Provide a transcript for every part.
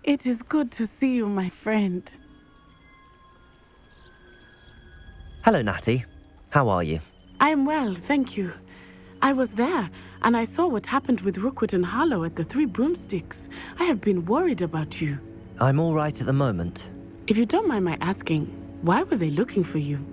It is good to see you, my friend. Hello, Natty. How are you? I'm well, thank you. I was there, and I saw what happened with Rookwood and Harlow at the Three Broomsticks. I have been worried about you. I'm all right at the moment. If you don't mind my asking, why were they looking for you?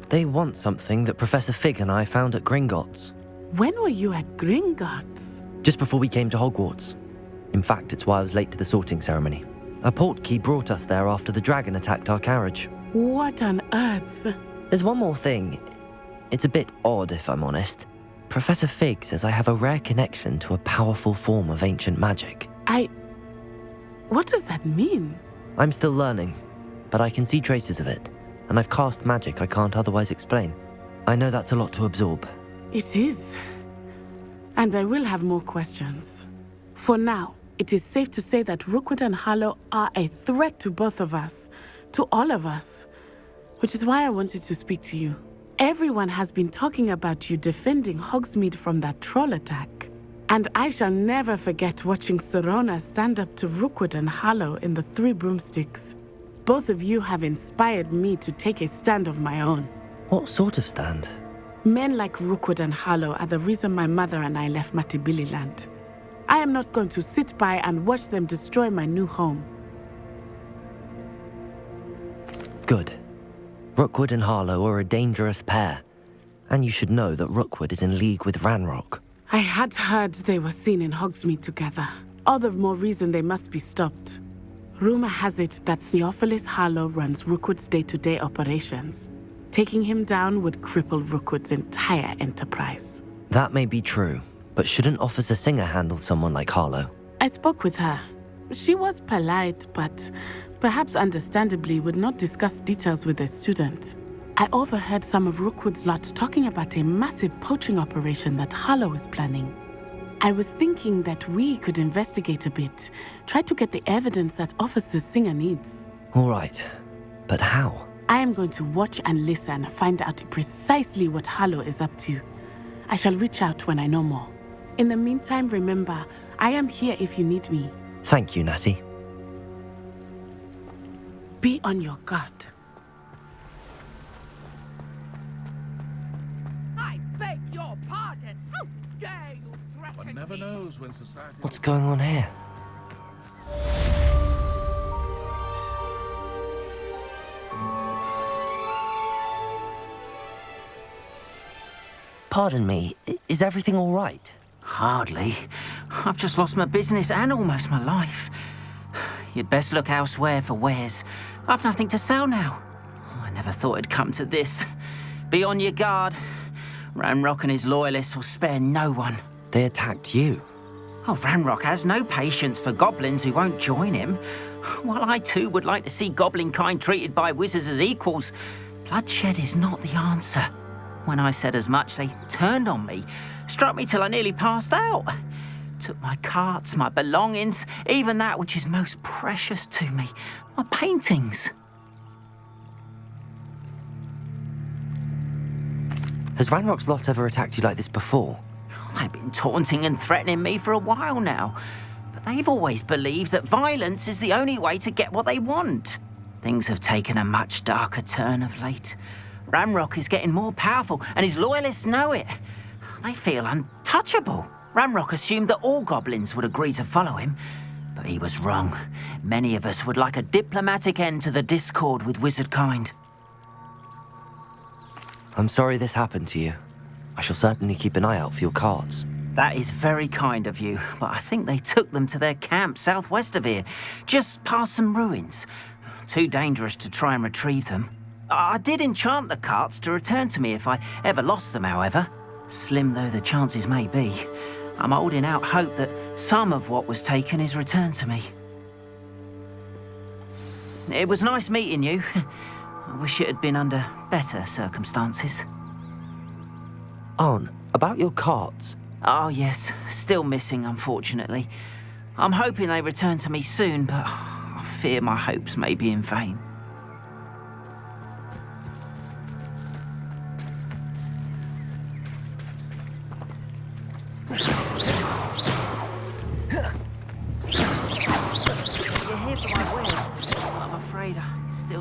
They want something that Professor Fig and I found at Gringotts. When were you at Gringotts? Just before we came to Hogwarts. In fact, it's why I was late to the sorting ceremony. A portkey brought us there after the dragon attacked our carriage. What on earth? There's one more thing. It's a bit odd, if I'm honest. Professor Fig says I have a rare connection to a powerful form of ancient magic. What does that mean? I'm still learning, but I can see traces of it, and I've cast magic I can't otherwise explain. I know that's a lot to absorb. It is. And I will have more questions. For now, it is safe to say that Rookwood and Harlow are a threat to both of us, to all of us, which is why I wanted to speak to you. Everyone has been talking about you defending Hogsmeade from that troll attack. And I shall never forget watching Sorona stand up to Rookwood and Harlow in the Three Broomsticks. Both of you have inspired me to take a stand of my own. What sort of stand? Men like Rookwood and Harlow are the reason my mother and I left Matabeleland. I am not going to sit by and watch them destroy my new home. Good. Rookwood and Harlow are a dangerous pair. And you should know that Rookwood is in league with Ranrock. I had heard they were seen in Hogsmeade together. All the more reason they must be stopped. Rumor has it that Theophilus Harlow runs Rookwood's day-to-day operations. Taking him down would cripple Rookwood's entire enterprise. That may be true, but shouldn't Officer Singer handle someone like Harlow? I spoke with her. She was polite, but perhaps understandably would not discuss details with a student. I overheard some of Rookwood's lot talking about a massive poaching operation that Harlow is planning. I was thinking that we could investigate a bit, try to get the evidence that Officer Singer needs. All right, but how? I am going to watch and listen, find out precisely what Harlow is up to. I shall reach out when I know more. In the meantime, remember, I am here if you need me. Thank you, Natty. Be on your guard. I beg your pardon. How dare you threaten One never me? knows when society... What's going on here? Pardon me, is everything all right? Hardly. I've just lost my business and almost my life. You'd best look elsewhere for wares. I've nothing to sell now. I never thought it'd come to this. Be on your guard. Ranrock and his loyalists will spare no one. They attacked you. Oh, Ranrock has no patience for goblins who won't join him. While I too would like to see goblin kind treated by wizards as equals, bloodshed is not the answer. When I said as much, they turned on me, struck me till I nearly passed out. Took my carts, my belongings, even that which is most precious to me, my paintings. Has Ranrock's lot ever attacked you like this before? They've been taunting and threatening me for a while now, but they've always believed that violence is the only way to get what they want. Things have taken a much darker turn of late. Ranrock is getting more powerful, and his loyalists know it. They feel untouchable. Ranrock assumed that all goblins would agree to follow him, but he was wrong. Many of us would like a diplomatic end to the discord with wizard kind. I'm sorry this happened to you. I shall certainly keep an eye out for your carts. That is very kind of you, but I think they took them to their camp southwest of here, just past some ruins. Too dangerous to try and retrieve them. I did enchant the carts to return to me if I ever lost them, however. Slim though the chances may be, I'm holding out hope that some of what was taken is returned to me. It was nice meeting you. I wish it had been under better circumstances. Aunt, about your carts. Oh yes, still missing, unfortunately. I'm hoping they return to me soon, but I fear my hopes may be in vain.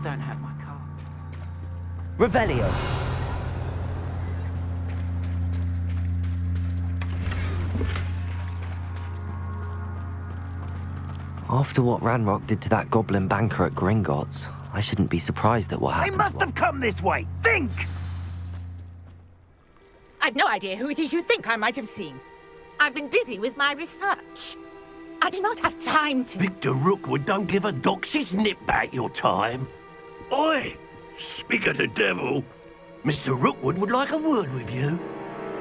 don't have my card. Revelio. After what Ranrock did to that goblin banker at Gringotts, I shouldn't be surprised at what They happened. must have come this way. Think! I've no idea who it is you think I might have seen. I've been busy with my research. I do not have time to... Victor Rookwood don't give a doxy's nip back your time. Oi! Speak of the devil. Mr. Rookwood would like a word with you.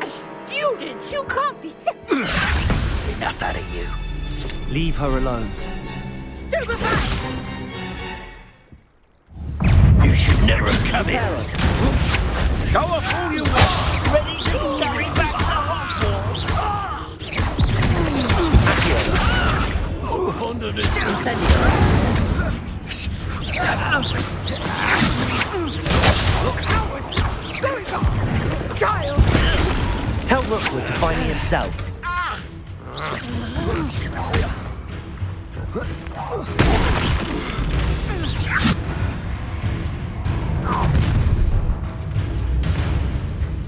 A student? You can't be so... Enough out of you. Leave her alone. Stupefy! You should never have come here. Show off all you want. Ready to scurry back to Hogwarts. Under the Look, Howard! Going on! Child! Tell Rookwood to find me himself.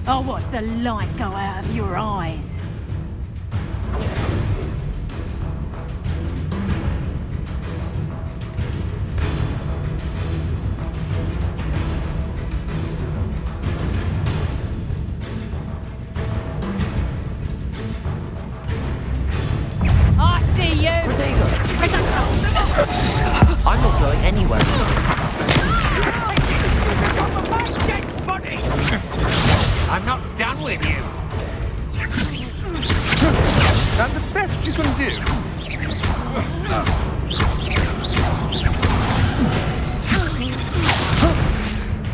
I'll watch the light go out of your eyes. I see you! I'm not going anywhere. I'm not done with you. And the best you can do.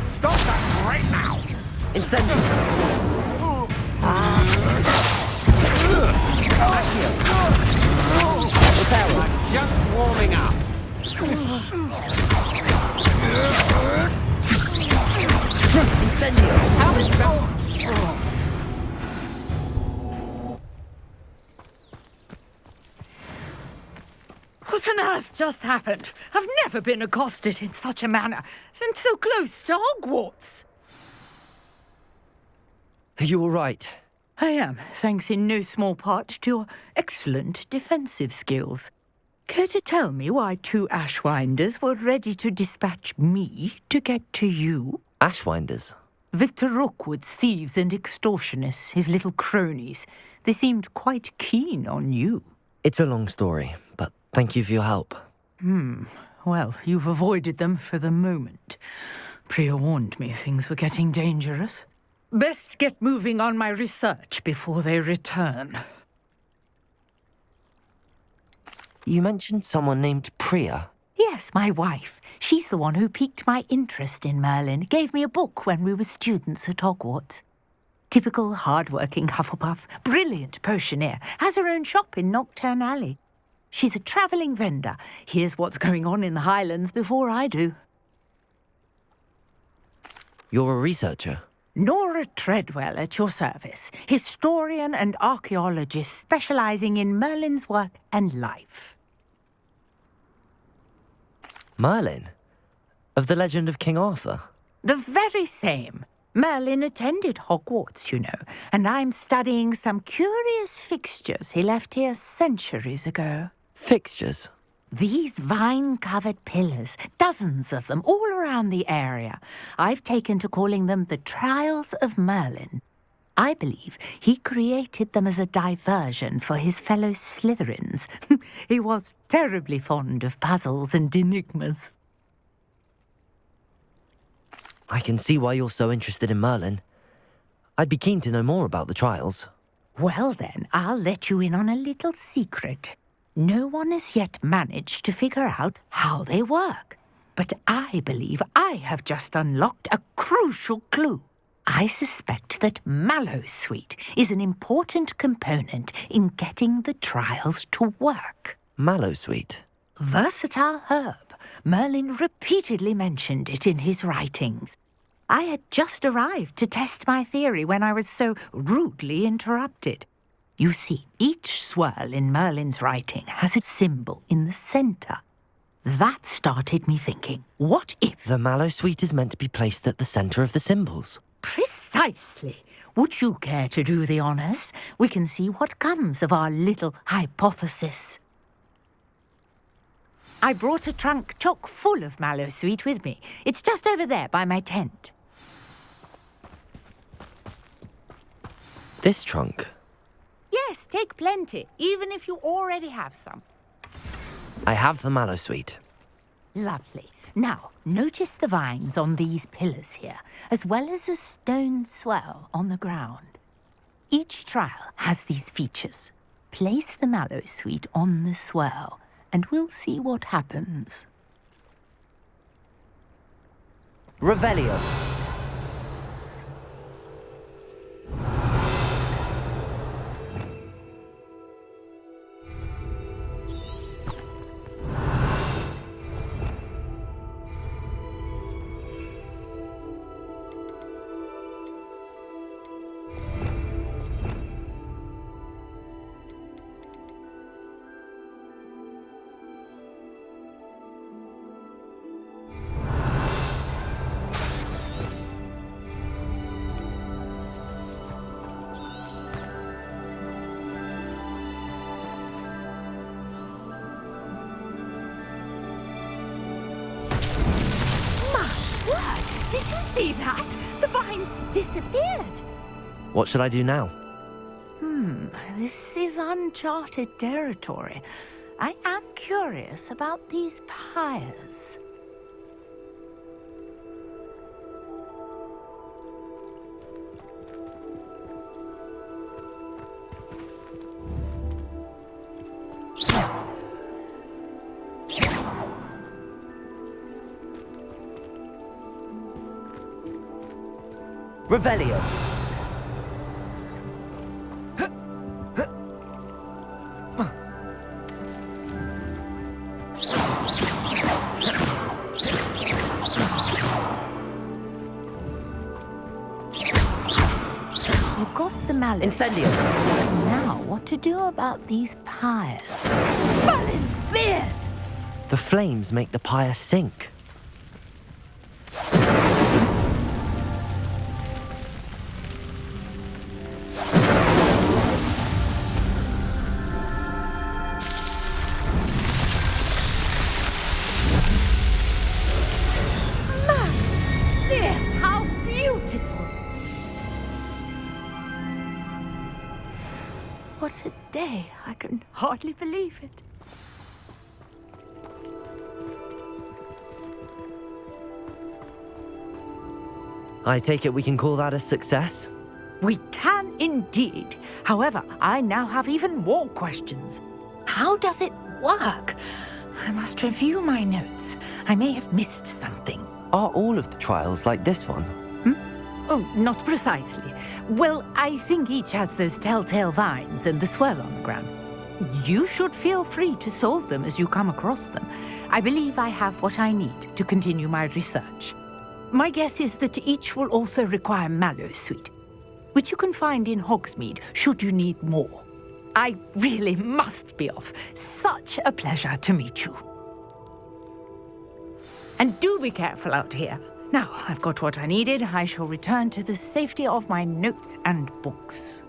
Stop that right now. Incendio. I'm just warming up. Incendio. What on earth just happened? I've never been accosted in such a manner, and so close to Hogwarts. Are you all right? I am, thanks in no small part to your excellent defensive skills. Care to tell me why two Ashwinders were ready to dispatch me to get to you? Ashwinders. Victor Rookwood's thieves and extortionists, his little cronies. They seemed quite keen on you. It's a long story, but thank you for your help. Well, you've avoided them for the moment. Priya warned me things were getting dangerous. Best get moving on my research before they return. You mentioned someone named Priya. Yes, my wife. She's the one who piqued my interest in Merlin. Gave me a book when we were students at Hogwarts. Typical hard-working Hufflepuff, brilliant potioneer, has her own shop in Nocturne Alley. She's a travelling vendor. Hears what's going on in the Highlands before I do. You're a researcher. Nora Treadwell at your service, historian and archaeologist specialising in Merlin's work and life. Merlin? Of the legend of King Arthur? The very same. Merlin attended Hogwarts, you know, and I'm studying some curious fixtures he left here centuries ago. Fixtures? These vine-covered pillars, dozens of them, all around the area. I've taken to calling them the Trials of Merlin. I believe he created them as a diversion for his fellow Slytherins. He was terribly fond of puzzles and enigmas. I can see why you're so interested in Merlin. I'd be keen to know more about the trials. Well then, I'll let you in on a little secret. No one has yet managed to figure out how they work. But I believe I have just unlocked a crucial clue. I suspect that Mallowsweet is an important component in getting the trials to work. Mallowsweet? Versatile herb. Merlin repeatedly mentioned it in his writings. I had just arrived to test my theory when I was so rudely interrupted. You see, each swirl in Merlin's writing has a symbol in the centre. That started me thinking, what if? The mallow sweet is meant to be placed at the center of the symbols. Precisely. Would you care to do the honors? We can see what comes of our little hypothesis. I brought a trunk chock full of mallow sweet with me. It's just over there by my tent. This trunk? Yes, take plenty, even if you already have some. I have the mallow sweet. Lovely. Now, notice the vines on these pillars here, as well as a stone swell on the ground. Each trial has these features. Place the mallow sweet on the swell, and we'll see what happens. Revelio. Did you see that? The vines disappeared. What should I do now? This is uncharted territory. I am curious about these pyres. Revelio. You got the mallet. Incendio. Now, what to do about these pyres? Balin's beard! The flames make the pyre sink. How beautiful! What a day. I can hardly believe it. I take it we can call that a success? We can indeed. However, I now have even more questions. How does it work? I must review my notes. I may have missed something. Are all of the trials like this one? Oh, not precisely. Well, I think each has those telltale vines and the swirl on the ground. You should feel free to solve them as you come across them. I believe I have what I need to continue my research. My guess is that each will also require mallow sweet, which you can find in Hogsmeade should you need more. I really must be off. Such a pleasure to meet you. And do be careful out here. Now, I've got what I needed. I shall return to the safety of my notes and books.